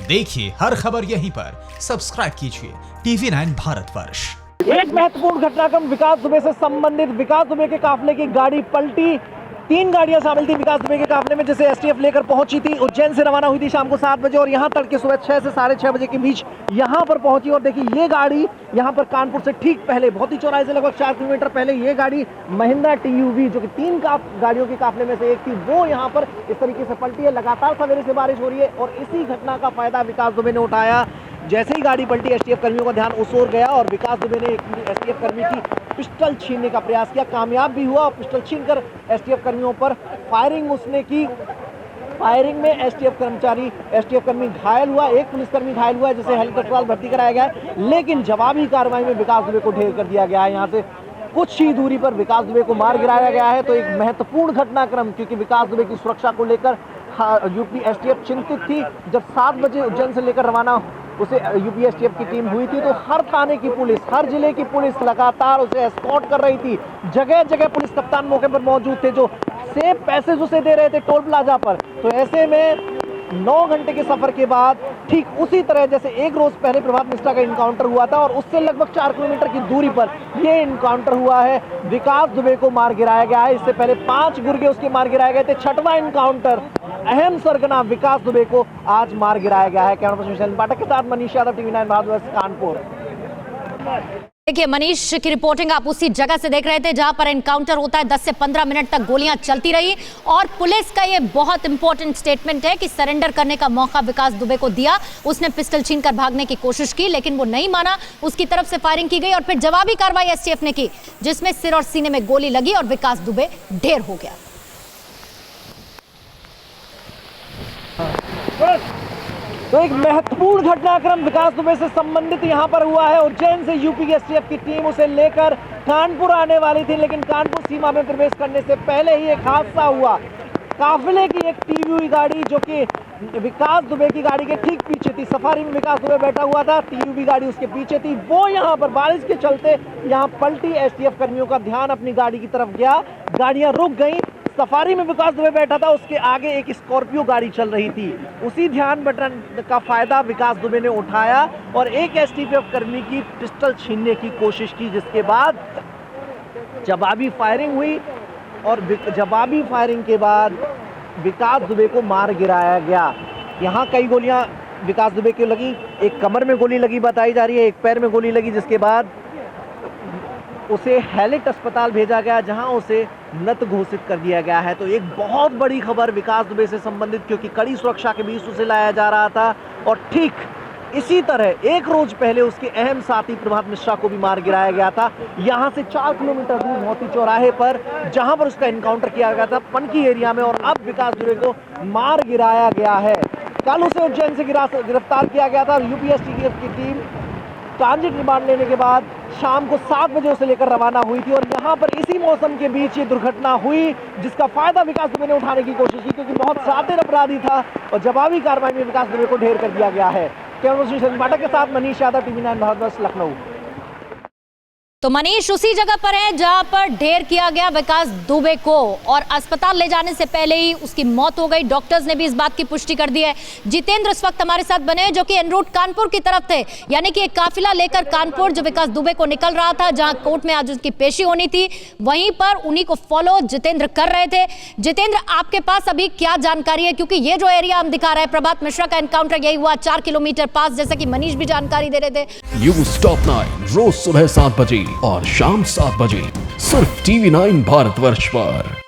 देखिए हर खबर यहीं पर, सब्सक्राइब कीजिए TV9 भारतवर्ष। एक महत्वपूर्ण घटनाक्रम विकास दुबे से संबंधित। विकास दुबे के काफिले की गाड़ी पलटी। 3 गाड़ियां शामिल थी विकास दुबे के काफिले में, जिसे एसटीएफ लेकर पहुंची थी। उज्जैन से रवाना हुई थी शाम को 7 बजे और यहां तड़के सुबह 6 से 6:30 बजे के बीच यहां पर पहुंची। और देखिए ये गाड़ी यहां पर कानपुर से ठीक पहले, बहुत ही चौराहे से लगभग 4 किलोमीटर पहले ये गाड़ी महिंद्रा TUV जो कि 3 गाड़ियों के काफिले में से एक थी, वो यहां पर इस तरीके से पलटी है। लगातार सवेरे से बारिश हो रही है और इसी घटना का फायदा विकास दुबे ने उठाया। जैसे ही गाड़ी पलटी, एसटीएफ कर्मियों का ध्यान उस ओर गया और विकास दुबे ने एक एसटीएफ कर्मी की पिस्टल छीनने का प्रयास किया, कामयाब भी हुआ और पिस्टल छीनकर एसटीएफ कर्मियों पर फायरिंग उसने की। फायरिंग में एसटीएफ कर्मी घायल हुआ, एक पुलिसकर्मी घायल हुआ है जिसे हेलीकॉप्टर भर्ती कराया गया है। लेकिन जवाबी कार्रवाई में विकास दुबे को ढेर कर दिया गया है। यहाँ से कुछ ही दूरी पर विकास दुबे को मार गिराया गया है। तो एक महत्वपूर्ण घटनाक्रम, क्योंकि विकास दुबे की सुरक्षा को लेकर यूपी एसटीएफ चिंतित थी। जब 7 बजे उज्जैन से लेकर रवाना उसे यूपी एसटीएफ की टीम हुई थी, तो हर थाने की पुलिस, हर जिले की पुलिस लगातार उसे एस्कॉर्ट कर रही थी। जगह जगह पुलिस कप्तान मौके पर मौजूद थे जो सेफ पैसेज उसे दे रहे थे टोल प्लाजा पर। तो ऐसे में 9 घंटे के सफर के बाद ठीक उसी तरह जैसे एक रोज पहले प्रभात मिश्रा का इनकाउंटर हुआ था और उससे लगभग 4 किलोमीटर की दूरी पर यह इनकाउंटर हुआ है। विकास दुबे को मार गिराया गया है। इससे पहले 5 गुर्गे उसके मार गिराए गए थे। 6वां इनकाउंटर, अहम सरगना विकास दुबे को आज मार गिराया गया है। कैमरा पर्सन शैलेंद्र पाठक के साथ मनीष यादव, TV9 भारतवर्ष, कानपुर। देखिए मनीष की रिपोर्टिंग आप उसी जगह से देख रहे थे जहां पर एनकाउंटर होता है। 10 से 15 मिनट तक गोलियां चलती रही और पुलिस का ये बहुत इंपॉर्टेंट स्टेटमेंट है कि सरेंडर करने का मौका विकास दुबे को दिया। उसने पिस्टल छीनकर भागने की कोशिश की लेकिन वो नहीं माना। उसकी तरफ से फायरिंग की गई और फिर जवाबी कार्रवाई एसटीएफ ने की, जिसमें सिर और सीने में गोली लगी और विकास दुबे ढेर हो गया। तो एक महत्वपूर्ण घटनाक्रम विकास दुबे से संबंधित यहां पर हुआ है। उज्जैन से यूपी की एसटीएफ की टीम उसे लेकर कानपुर आने वाली थी, लेकिन कानपुर सीमा में प्रवेश करने से पहले ही एक हादसा हुआ। काफिले की एक TUV गाड़ी जो कि विकास दुबे की गाड़ी के ठीक पीछे थी, सफारी में विकास दुबे बैठा हुआ था, TUV गाड़ी उसके पीछे थी, वो यहां पर बारिश के चलते यहां पलटी। एसटीएफ कर्मियों का ध्यान अपनी गाड़ी की तरफ गया, गाड़ियां रुक गई। सफारी में विकास दुबे बैठा था, उसके आगे एक स्कॉर्पियो गाड़ी चल रही थी। उसी ध्यान बटन का फायदा विकास दुबे ने उठाया और एक एसटीएफ कर्मी की पिस्टल छीनने की कोशिश की, जिसके बाद जवाबी फायरिंग हुई और जवाबी फायरिंग के बाद विकास दुबे को मार गिराया गया। यहाँ कई गोलियां विकास दुबे को लगी, एक कमर में गोली लगी बताई जा रही है, एक पैर में गोली लगी, जिसके बाद उसे हैलेट अस्पताल भेजा गया जहां उसे मृत घोषित कर दिया गया है। तो एक बहुत बड़ी खबर विकास दुबे से संबंधित, क्योंकि कड़ी सुरक्षा के बीच उसे लाया जा रहा था और ठीक इसी तरह एक रोज पहले उसके अहम साथी प्रभात मिश्रा को भी मार गिराया गया था। यहां से 4 किलोमीटर दूर मोती चौराहे पर, जहां पर उसका एनकाउंटर किया गया था पनकी एरिया में, और अब विकास दुबे को मार गिराया गया है। कल उसे उज्जैन से गिरफ्तार किया गया था। यूपी एसटीएफ की टीम ट्रांजिट रिमांड लेने के बाद शाम को 7 बजे उसे लेकर रवाना हुई थी और यहाँ पर इसी मौसम के बीच ये दुर्घटना हुई, जिसका फायदा विकास दुबे ने उठाने की कोशिश की, क्योंकि बहुत शातिर अपराधी था और जवाबी कार्रवाई में विकास दुबे को ढेर कर दिया गया है। कैमरा पर्सन शैलेंद्र पाठक के साथ मनीष यादव, TV9 भारतवर्ष, लखनऊ। तो मनीष उसी जगह पर है जहां पर ढेर किया गया विकास दुबे को और अस्पताल ले जाने से पहले ही उसकी मौत हो गई। डॉक्टर्स ने भी इस बात की पुष्टि कर दी है। जितेंद्र इस वक्त हमारे साथ बने जो कि एन रूट कानपुर की तरफ थे, यानी कि एक काफिला लेकर कानपुर जो विकास दुबे को निकल रहा था, जहां कोर्ट में आज उसकी पेशी होनी थी, वहीं पर उन्हीं को फॉलो जितेंद्र कर रहे थे। जितेंद्र, आपके पास अभी क्या जानकारी है, क्योंकि ये जो एरिया हम दिखा रहे हैं, प्रभात मिश्रा का एनकाउंटर यही हुआ 4 किलोमीटर पास, जैसा कि मनीष भी जानकारी दे रहे थे। न्यूज़ टॉप 9 रोज सुबह 7 बजे और शाम 7 बजे सिर्फ TV9 भारतवर्ष पर।